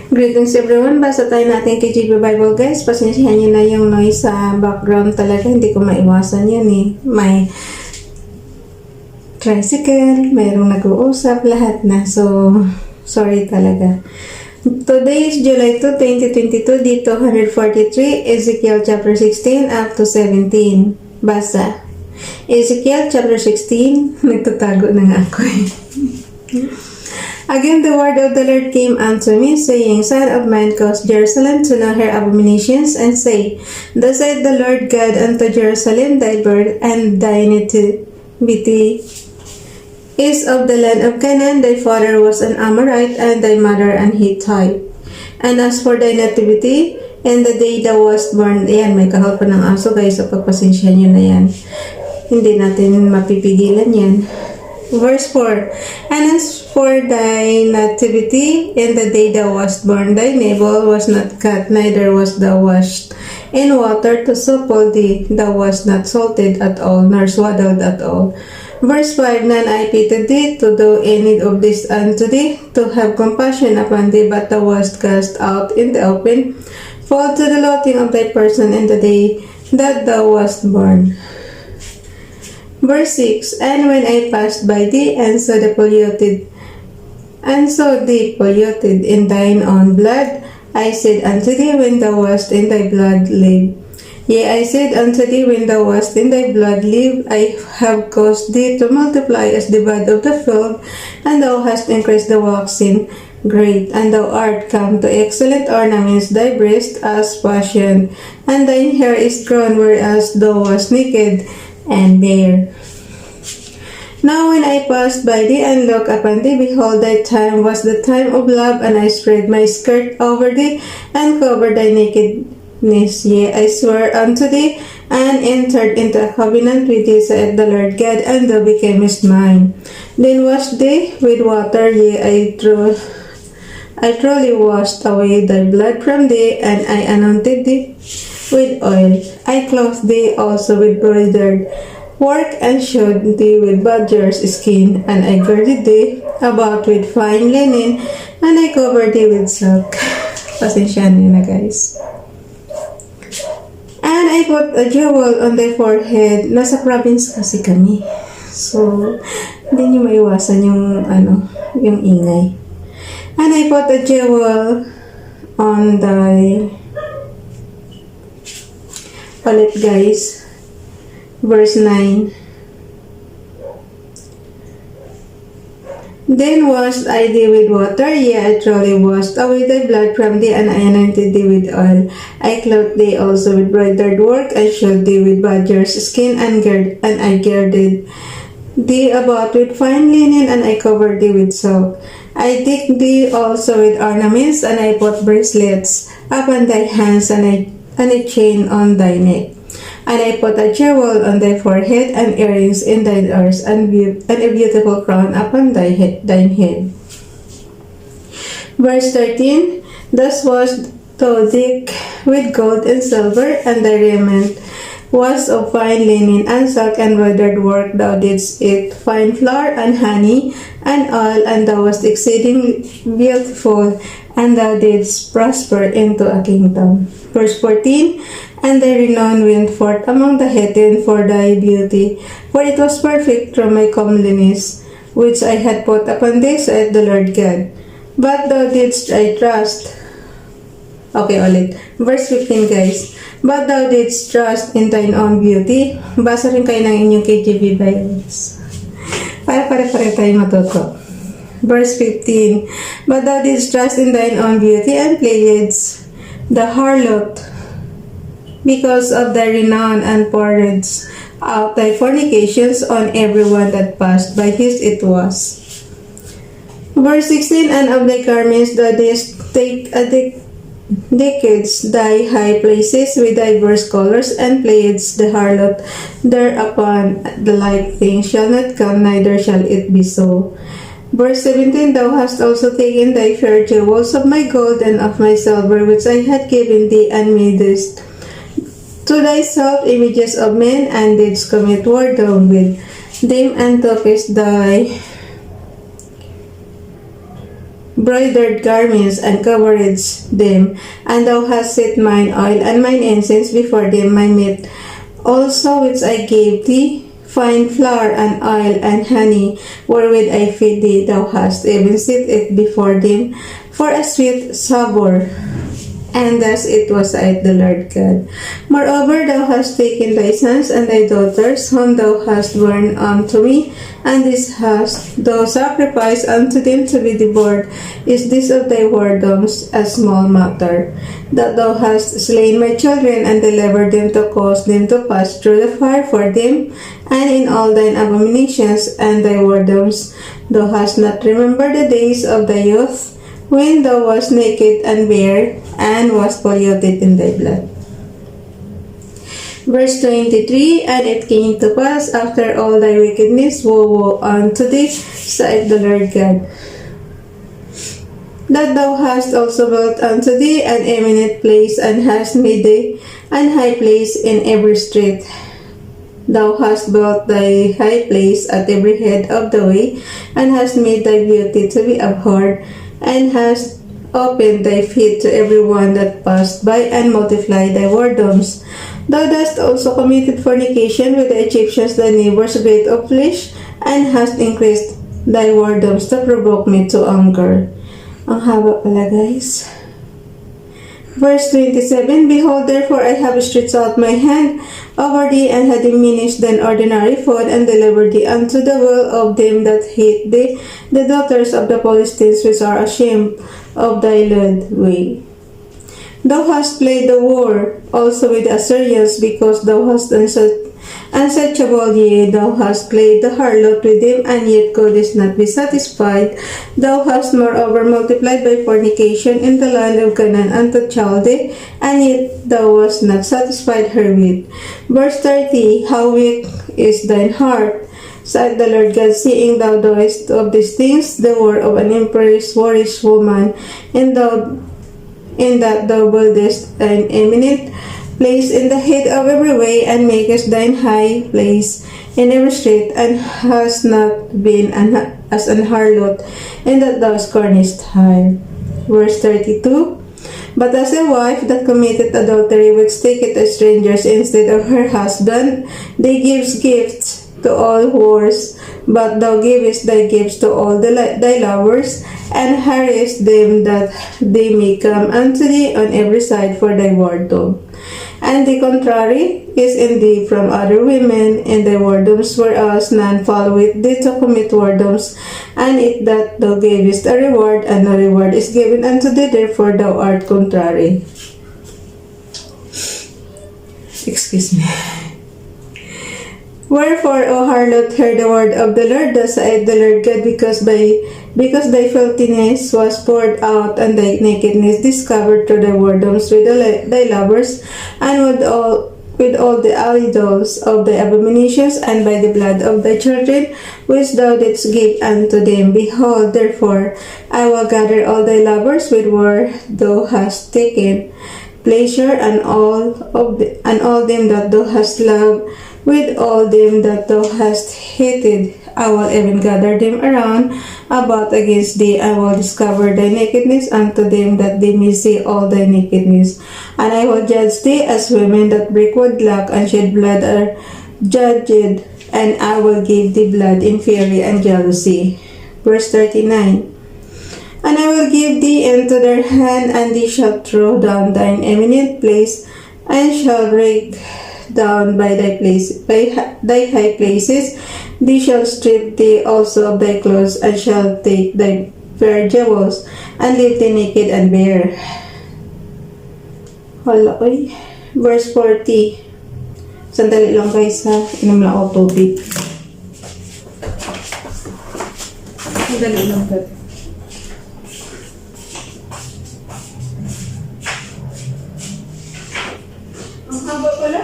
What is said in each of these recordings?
Greetings everyone, basa tayo natin KJV Bible guys. Pasensyahan nyo na yung noise sa background talaga, hindi ko maiwasan yan eh. May tricycle, mayroong nag-uusap, lahat na. So, sorry talaga. Today is July 2, 2022, Day243, Ezekiel chapter 16 up to 17. Basa. Ezekiel chapter 16, nagtatago na nga ako eh. Again the word of the Lord came unto me, saying, Son of man, cause Jerusalem to know her abominations, and say, Thus said the Lord God unto Jerusalem, thy birth and thy nativity is of the land of Canaan, thy father was an Amorite, and thy mother an Hittite. And as for thy nativity, in the day thou wast born, ayan, may kahal pa ng aso guys, so pagpasensya nyo na yan. Hindi natin mapipigilan yan. Verse 4, And as for thy nativity, in the day thou wast born, thy navel was not cut, neither was thou washed in water to supple thee. Thou wast not salted at all, nor swaddled at all. Verse 5, None I pitied thee to do any of this unto thee, to have compassion upon thee, but thou wast cast out in the open, fall to the loathing of thy person in the day that thou wast born. Verse 6, And when I passed by thee, and saw thee polluted in thine own blood, I said unto thee, when thou wast in thy blood, live. Yea, I said unto thee, when thou wast in thy blood, live. I have caused thee to multiply as the bud of the field, and thou hast increased the waxen great, and thou art come to excellent ornaments, thy breast as fashioned, and thine hair is grown, whereas thou wast naked and bare. Now when I passed by thee and looked upon thee, behold, thy time was the time of love, and I spread my skirt over thee, and covered thy nakedness. Yea, I swore unto thee, and entered into a covenant with thee, said the Lord God, and thou becamest mine. Then washed thee with water, yea, I truly washed away thy blood from thee, and I anointed thee with oil. I clothed thee also with broidered work, and showed thee with badger's skin, and I girded thee about with fine linen, and I covered thee with silk. Pasensya nyo na guys. And I put a jewel on thy forehead. Nasa province kasi kami. So, hindi nyo maiwasan yung, yung ingay. And I put a jewel on thy ulit guys. Verse 9. Then washed I thee with water, yea, I truly washed away thy blood from thee, and I anointed thee with oil. I clothed thee also with broidered work, and showed thee with badger's skin, and I girded thee about with fine linen, and I covered thee with silk. I decked thee also with ornaments, and I put bracelets upon thy hands, and a chain on thy neck. And I put a jewel on thy forehead, and earrings in thine ears, and a beautiful crown upon thine head. Verse 13, Thus was thou thick with gold and silver, and thy raiment was of fine linen and silk and embroidered work. Thou didst eat fine flour and honey and oil, and thou wast exceedingly beautiful, and thou didst prosper into a kingdom. Verse 14, And thy renown went forth among the heathen for thy beauty, for it was perfect from my comeliness, which I had put upon thee, said the Lord God. But thou didst I trust. Okay, ulit. Verse 15 guys. But thou didst trust in thine own beauty. Basa rin kayo ng inyong KJV Bibles. Para pare-pare tayo matuto. Verse 15. But thou didst trust in thine own beauty, and playedst the harlot, because of thy renown, and pouredst out thy fornications on everyone that passed by his it was. Verse 16, And of thy garments thou didst take a decades thy high places with diverse colors, and playedst the harlot thereupon. The like thing shall not come, neither shall it be so. Verse 17, Thou hast also taken thy fair jewels of my gold and of my silver, which I had given thee, and madest to thyself images of men, and didst commit whoredom with them, and tookest thy broidered garments and covered them, and thou hast set mine oil and mine incense before them, my meat also which I gave thee, fine flour and oil and honey, wherewith I feed thee, thou hast even set it before them for a sweet savour. And thus it was I, the Lord God. Moreover, thou hast taken thy sons and thy daughters, whom thou hast borne unto me, and this hast thou sacrificed unto them to be devoured. Is this of thy whoredoms a small matter? That thou hast slain my children, and delivered them to cause them to pass through the fire for them, and in all thine abominations and thy whoredoms, thou hast not remembered the days of thy youth, when thou wast naked and bare, and was polluted in thy blood. Verse 23, And it came to pass after all thy wickedness, woe unto thee, saith the Lord God, that thou hast also built unto thee an eminent place, and hast made thee an high place in every street. Thou hast built thy high place at every head of the way, and hast made thy beauty to be abhorred, and hast opened thy feet to every one that passed by, and multiplied thy whoredoms. Thou dost also committed fornication with the Egyptians, thy neighbors, great of flesh, and hast increased thy whoredoms to provoke me to anger. Ang haba pala, guys. Verse 27, Behold, therefore I have stretched out my hand over thee, and had diminished thine ordinary food, and delivered thee unto the will of them that hate thee, the daughters of the Philistines, which are ashamed of thy lewd way. Thou hast played the war also with the Assyrians, because thou hast unsearchable, yea, thou hast played the harlot with them, and yet couldst not be satisfied. Thou hast moreover multiplied by fornication in the land of Canaan unto Chaldea, and yet thou wast not satisfied herewith. Verse 30, How weak is thine heart, said the Lord God, seeing thou doest of these things, the word of an impious whorish woman, in that thou buildest thine eminent place in the head of every way, and makest thine high place in every street, and hast not been as an harlot, in that thou scornest hire. Verse 32, But as a wife that committeth adultery, which taketh a strangers instead of her husband, they gives gifts to all whores, but thou givest thy gifts to all thy lovers, and harassest them that they may come unto thee on every side for thy whoredom. And the contrary is in thee from other women in thy whoredoms, whereas none followeth thee to commit whoredoms, and it that thou gavest a reward, and no reward is given unto thee, therefore thou art contrary. Excuse me. Wherefore, O harlot, hear the word of the Lord, thus saith the Lord God, because thy filthiness was poured out, and thy nakedness discovered through thy whoredoms with thy lovers, and with all the idols of thy abominations, and by the blood of thy children, which thou didst give unto them. Behold, therefore, I will gather all thy lovers with where thou hast taken pleasure, and all them that thou hast loved, with all them that thou hast hated. I will even gather them around about against thee. I will discover thy nakedness unto them, that they may see all thy nakedness. And I will judge thee as women that break wedlock and shed blood are judged, and I will give thee blood in fury and jealousy. Verse 39, And I will give thee into their hand, and they shall throw down thine eminent place, and shall break down by thy high places. They shall strip thee also of thy clothes, and shall take thy fair jewels, and leave thee naked and bare. Hala, oy. Verse 40. Sandali lang guys ha. Inom lang ako tubig. Sandali lang guys. Ang haba pala.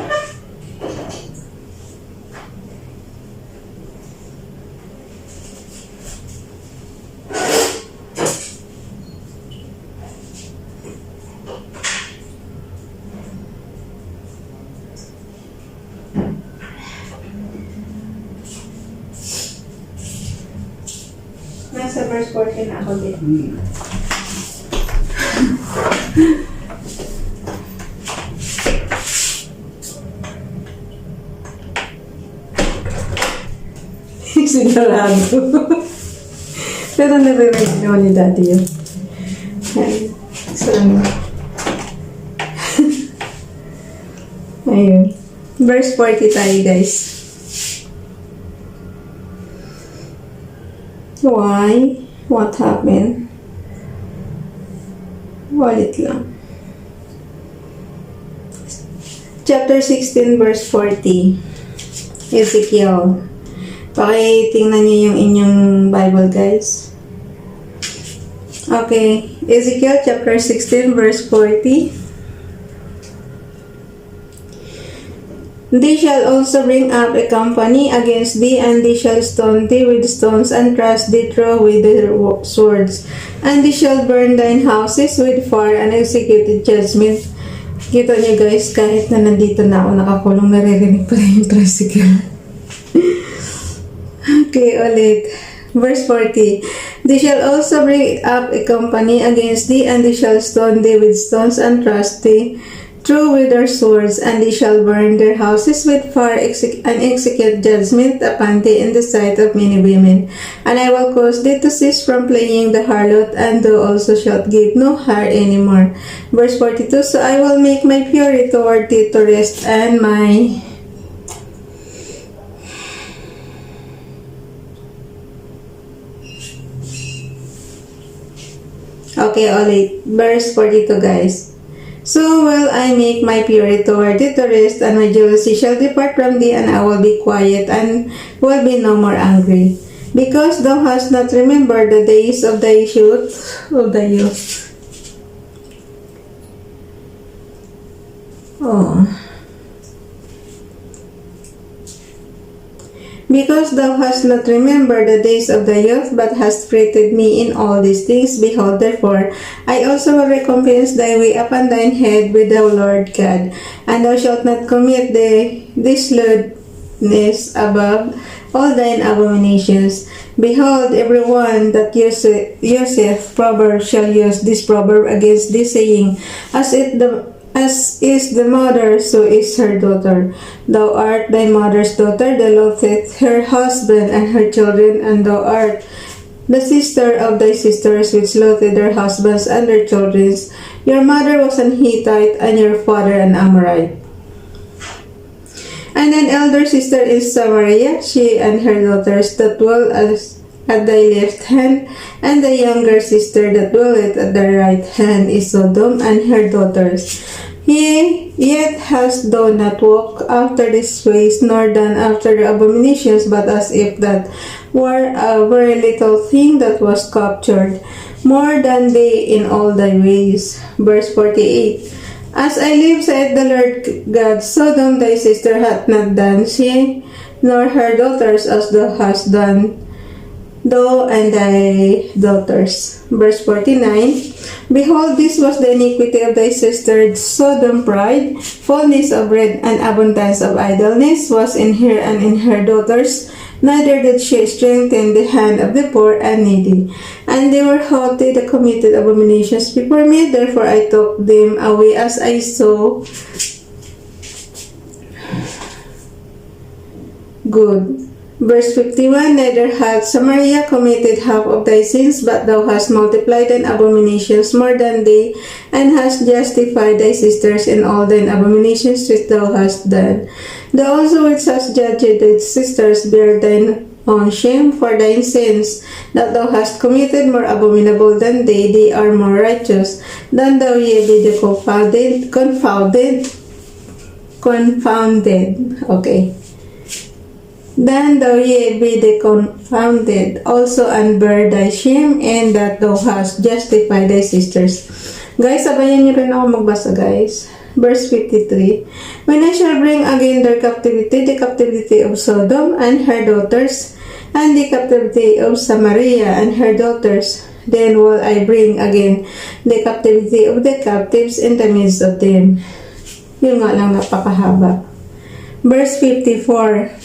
Nasa verse 14 na ako din. Sigurado. Pero nare-read naman ni Daddy yun. Ayun. So, ayun. Verse 40 tayo, guys. Why? What happened? Walit lang. Chapter 16, verse 40. Ezekiel. Pakitingnan niyo yung inyong Bible, guys. Okay. Ezekiel chapter 16, verse 40. They shall also bring up a company against thee, and they shall stone thee with stones, and thrust thee through with their swords. And they shall burn thine houses with fire, and execute judgment. Kita niyo, guys, kahit na nandito na ako nakakulong, naririnig pa rin yung tricycle. Okay, ulit. Verse 40. They shall also bring up a company against thee, and they shall stone thee with stones, and thrust thee through with their swords, and they shall burn their houses with fire, and execute judgment upon thee in the sight of many women. And I will cause thee to cease from playing the harlot, and thou also shalt give no hire any more. Verse 42. So I will make my fury toward thee to rest, and my okay, ulit. Verse 42, guys. So will I make my fury toward thee to rest, and my jealousy shall depart from thee, and I will be quiet, and will be no more angry. Because thou hast not remembered the days of thy youth, Because thou hast not remembered the days of thy youth, but hast treated me in all these things, behold, therefore, I also will recompense thy way upon thine head with the Lord God. And thou shalt not commit this lewdness above all thine abominations. Behold, everyone that useth proverb shall use this proverb against thee, saying, As is the mother, so is her daughter. Thou art thy mother's daughter, that loveth her husband and her children, and thou art the sister of thy sisters, which loveth their husbands and their children. Your mother was an Hittite, and your father an Amorite. And an elder sister is Samaria, she and her daughters that dwell at thy left hand, and the younger sister that dwelleth at thy right hand is Sodom and her daughters. Yet hast thou not walked after these ways, nor done after the abominations, but as if that were a very little thing that was captured, more than they in all thy ways. Verse 48. As I live, said the Lord God, Sodom thy sister hath not done, she nor her daughters as thou hast done, thou and thy daughters. Verse 49. Behold, this was the iniquity of thy sister Sodom, pride, fullness of bread, and abundance of idleness was in her and in her daughters. Neither did she strengthen the hand of the poor and needy. And they were haughty, they committed abominations before me, therefore I took them away as I saw good. Verse 51. Neither hath Samaria committed half of thy sins, but thou hast multiplied thine abominations more than they, and hast justified thy sisters in all thine abominations which thou hast done. Thou also which hast judged thy sisters bear thine own shame for thine sins, that thou hast committed more abominable than they are more righteous than thou, ye be the confounded. Okay. Then thou ye be the confounded also, and bear thy shame, and that thou hast justified thy sisters. Guys, sabayan niyo rin ako magbasa, guys. Verse 53. When I shall bring again their captivity, the captivity of Sodom and her daughters, and the captivity of Samaria and her daughters, then will I bring again the captivity of the captives in the midst of them. Yun nga lang, napakahaba. Verse 54.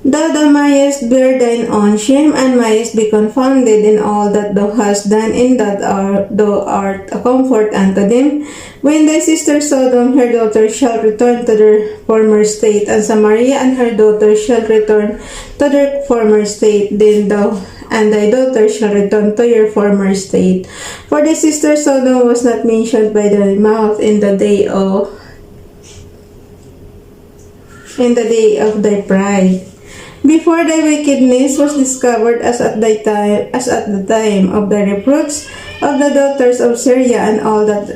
Thou mayest bear thine own shame, and mayest be confounded in all that thou hast done, in that thou art a comfort unto them. When thy sister Sodom, her daughter, shall return to their former state, and Samaria and her daughter shall return to their former state, then thou and thy daughter shall return to your former state. For thy sister Sodom was not mentioned by thy mouth in the day of thy pride, before thy wickedness was discovered, as at the time of the reproach of the daughters of Syria, and all that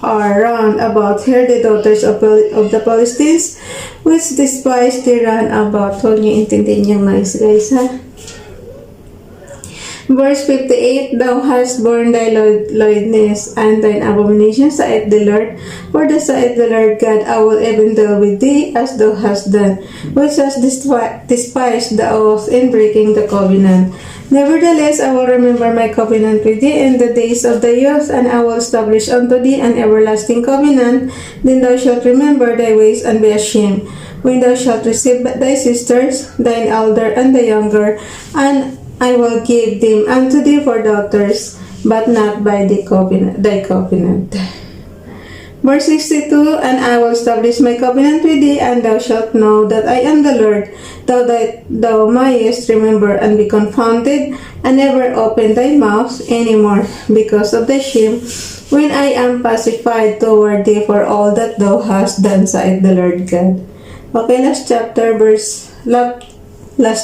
are round about her, the daughters of the Philistines, which despised thee round about. Huwag niyo intindihin yung noise, guys, ha? Verse 58, Thou hast borne thy lewdness and thine abomination, saith the Lord. For thus saith the Lord God, I will even deal with thee as thou hast done, which hast despised the oath in breaking the covenant. Nevertheless, I will remember my covenant with thee in the days of thy youth, and I will establish unto thee an everlasting covenant. Then thou shalt remember thy ways and be ashamed. When thou shalt receive thy sisters, thine elder and the younger, and I will give them unto thee for daughters, but not by thy covenant. Verse 62, And I will establish my covenant with thee, and thou shalt know that I am the Lord, thou mayest remember and be confounded, and never open thy mouth any more, because of thy shame, when I am pacified toward thee for all that thou hast done, saith the Lord God. Okay, last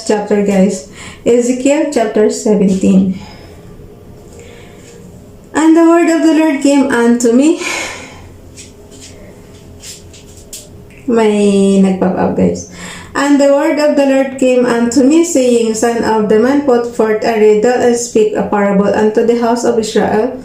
chapter, guys. Ezekiel chapter 17. And the word of the Lord came unto me. May nagpop up, guys. And the word of the Lord came unto me, saying, Son of the man, put forth a riddle, and speak a parable unto the house of Israel.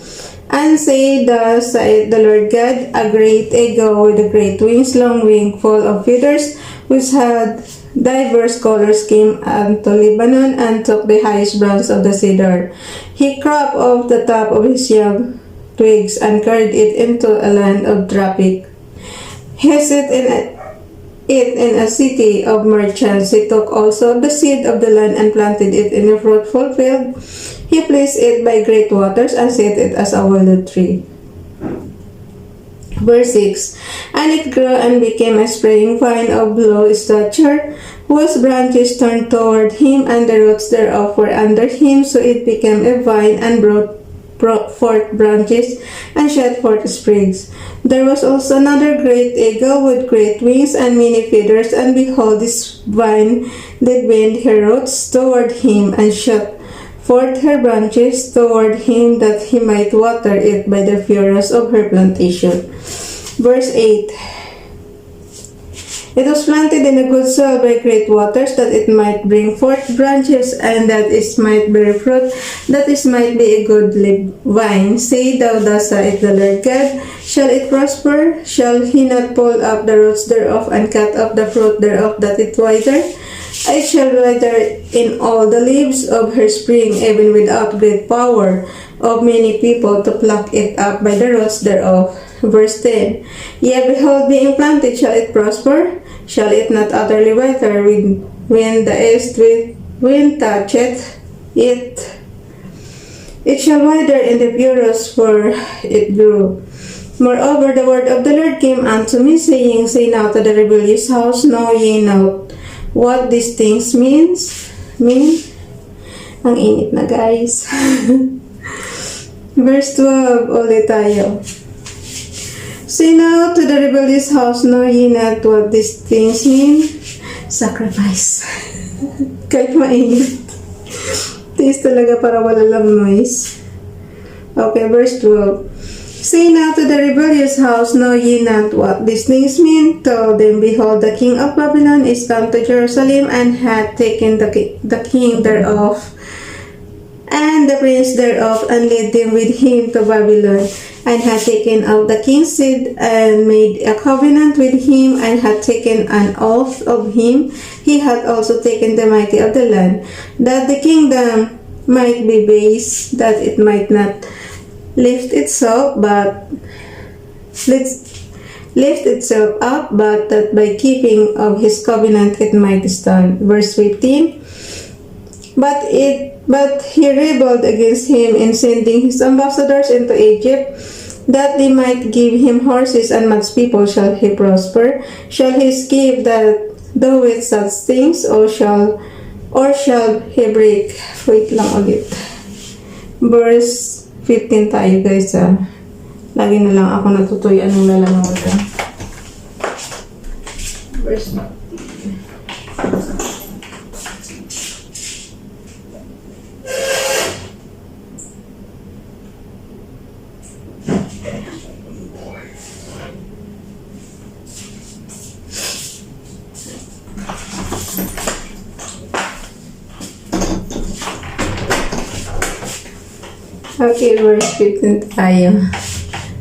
And say, Thus saith the Lord God, A great eagle with a great wings, long wing, full of feathers, which had diverse colors, came unto Lebanon, and took the highest branch of the cedar. He cropped off the top of his young twigs, and carried it into a land of traffic. He set it in a city of merchants. He took also the seed of the land, and planted it in a fruitful field. He placed it by great waters, and set it as a willow tree. Verse 6, And it grew and became a spraying vine of low stature, whose branches turned toward him, and the roots thereof were under him. So it became a vine, and brought forth branches, and shed forth sprigs. There was also another great eagle with great wings and many feathers, and behold, this vine did bend her roots toward him, and shot forth her branches toward him, that he might water it by the furrows of her plantation. Verse 8, It was planted in a good soil by great waters, that it might bring forth branches, and that it might bear fruit, that it might be a goodly vine. Say thou, Thus saith the Lord God, Shall it prosper? Shall he not pull up the roots thereof, and cut off the fruit thereof, that it wither? It shall wither in all the leaves of her spring, even without great power of many people to pluck it up by the roots thereof. Verse 10, Yea, behold, being planted, shall it prosper? Shall it not utterly wither when the east wind toucheth it? It shall wither in the furrows, for it grew. Moreover, the word of the Lord came unto me, saying, Say now to the rebellious house, Know ye not what these things mean? Ang init na, guys. Verse 12, ulit tayo. Say now to the rebellious house, Know ye not what these things mean? Sacrifice. Kahit mainit. Tiis talaga para wala lang noise. Okay, verse 12. Say now to the rebellious house, Know ye not what these things mean? Tell them, Behold, the king of Babylon is come to Jerusalem, and hath taken the king thereof, and the prince thereof, and led them with him to Babylon, and hath taken of the king's seed, and made a covenant with him, and hath taken an oath of him. He hath also taken the mighty of the land, that the kingdom might be base, that it might not lift itself, but lift itself up, but that by keeping of his covenant it might stand. Verse 15. But he rebelled against him in sending his ambassadors into Egypt, that they might give him horses and much people. Shall he prosper? Shall he escape that though with such things, or shall he break? Wait lang ulit. Verse 15 tayo guys Lagi na lang ako natutuyan ng lalamutan. Verse 15. Okay, verse 15 tayo.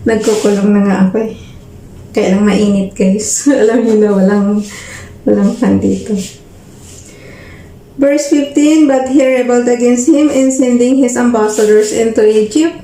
Nagkukulong na nga ako Kaya lang mainit guys. Alam niyo na walang fan dito. Verse 15, but he rebelled against him in sending his ambassadors into Egypt,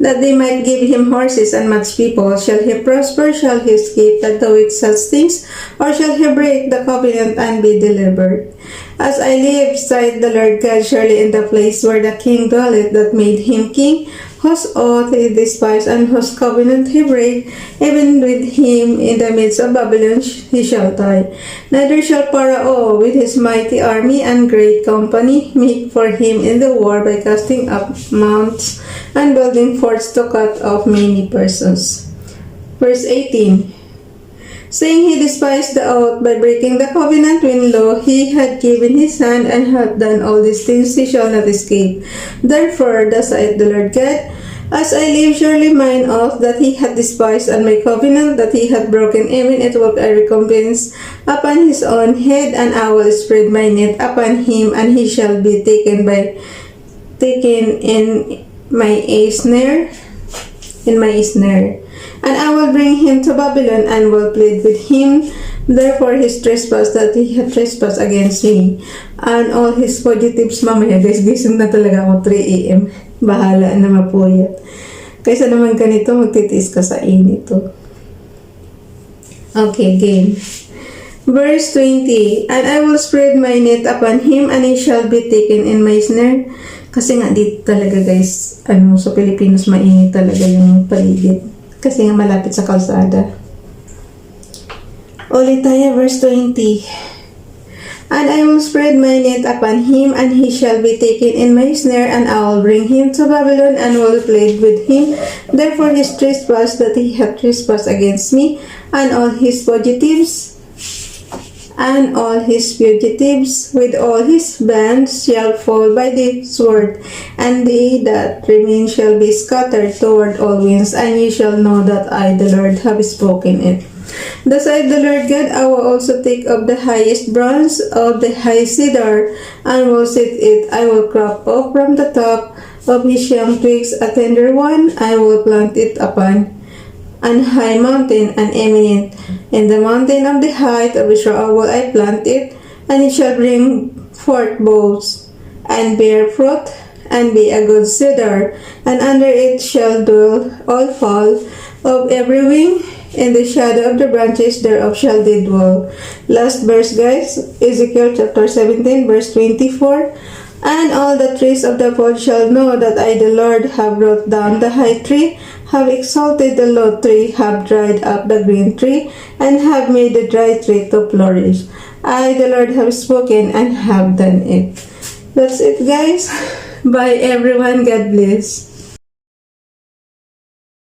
that they might give him horses and much people. Shall he prosper? Shall he escape that with such things? Or shall he break the covenant and be delivered? As I live, said the Lord God, surely in the place where the king dwelleth that made him king, whose oath he despised and whose covenant he brake, even with him in the midst of Babylon he shall die. Neither shall Pharaoh with his mighty army and great company make for him in the war by casting up mounts and building forts to cut off many persons. Verse 18. Saying he despised the oath by breaking the covenant, when lo, he had given his hand and had done all these things, he shall not escape. Therefore, thus saith the Lord God, as I live, surely mine oath that he had despised, and my covenant that he had broken, even it will I recompense upon his own head, and I will spread my net upon him, and he shall be taken in my snare. And I will bring him to Babylon and will plead with him, therefore his trespass that he had trespassed against me, and all his fugitives. Mamaya guys, gising na talaga ako 3 a.m. Bahala na mapuyat. Kaysa naman ganito, magtitiis ka sa init Okay, game. Verse 20, and I will spread my net upon him, and he shall be taken in my snare. Kasi nga dito talaga guys, sa Pilipinas mainit talaga yung paligid. Kasi nga malapit sa kalsada. Ulit tayo, verse 20. And I will spread my net upon him, and he shall be taken in my snare, and I will bring him to Babylon, and will plead with him. Therefore his trespass that he hath trespassed against me, and all his fugitives with all his bands shall fall by the sword, and they that remain shall be scattered toward all winds, and ye shall know that I, the Lord, have spoken it. Thus saith the Lord God, I will also take of the highest bronze of the high cedar, and will set it. I will crop off from the top of his young twigs a tender one. I will plant it upon an high mountain and eminent. In the mountain of the height of Israel will I plant it, and it shall bring forth boughs, and bear fruit, and be a good cedar, and under it shall dwell all fowl of every wing. In the shadow of the branches thereof shall they dwell. Last verse guys, Ezekiel chapter 17 verse 24. And all the trees of the forest shall know that I, the Lord, have brought down the high tree, have exalted the low tree, have dried up the green tree, and have made the dry tree to flourish. I, the Lord, have spoken and have done it. That's it guys. Bye everyone. God bless.